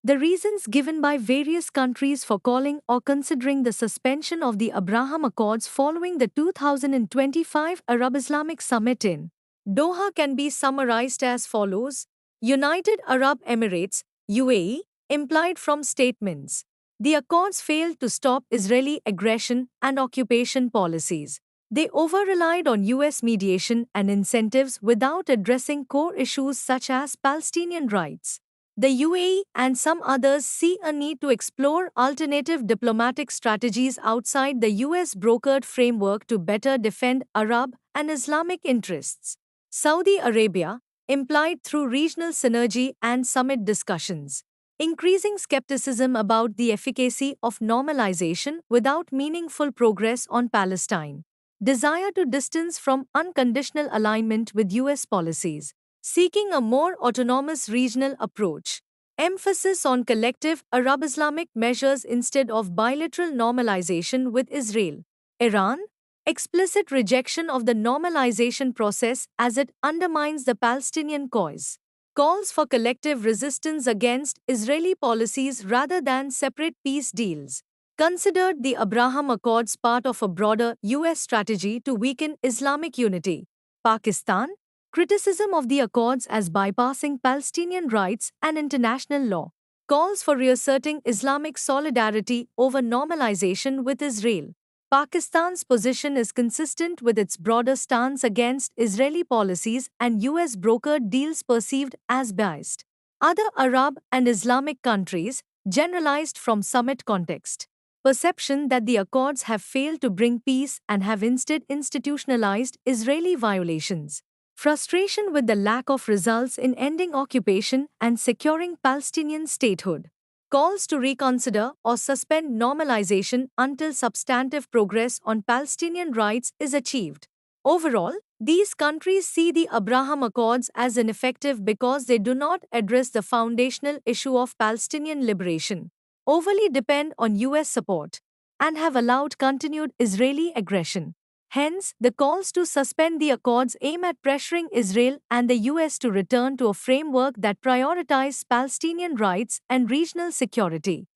The reasons given by various countries for calling or considering the suspension of the Abraham Accords following the 2025 Arab Islamic Summit in Doha can be summarized as follows. United Arab Emirates, UAE, implied from statements. The accords failed to stop Israeli aggression and occupation policies. They over-relied on US mediation and incentives without addressing core issues such as Palestinian rights. The UAE and some others see a need to explore alternative diplomatic strategies outside the US brokered framework to better defend Arab and Islamic interests. Saudi Arabia, implied through regional synergy and summit discussions, increasing skepticism about the efficacy of normalization without meaningful progress on Palestine. Desire to distance from unconditional alignment with US policies, seeking a more autonomous regional approach. Emphasis on collective Arab Islamic measures instead of bilateral normalization with Israel. Iran, explicit rejection of the normalization process as it undermines the Palestinian cause. Calls for collective resistance against Israeli policies rather than separate peace deals. Considered the Abraham Accords part of a broader US strategy to weaken Islamic unity. Pakistan, criticism of the Accords as bypassing Palestinian rights and international law. Calls for reasserting Islamic solidarity over normalization with Israel. Pakistan's position is consistent with its broader stance against Israeli policies and US brokered deals perceived as biased. Other Arab and Islamic countries, generalized from summit context. Perception that the accords have failed to bring peace and have instead institutionalized Israeli violations. Frustration with the lack of results in ending occupation and securing Palestinian statehood. Calls to reconsider or suspend normalization until substantive progress on Palestinian rights is achieved. Overall, these countries see the Abraham Accords as ineffective because they do not address the foundational issue of Palestinian liberation, overly depend on US support, and have allowed continued Israeli aggression. Hence, the calls to suspend the accords aim at pressuring Israel and the US to return to a framework that prioritizes Palestinian rights and regional security.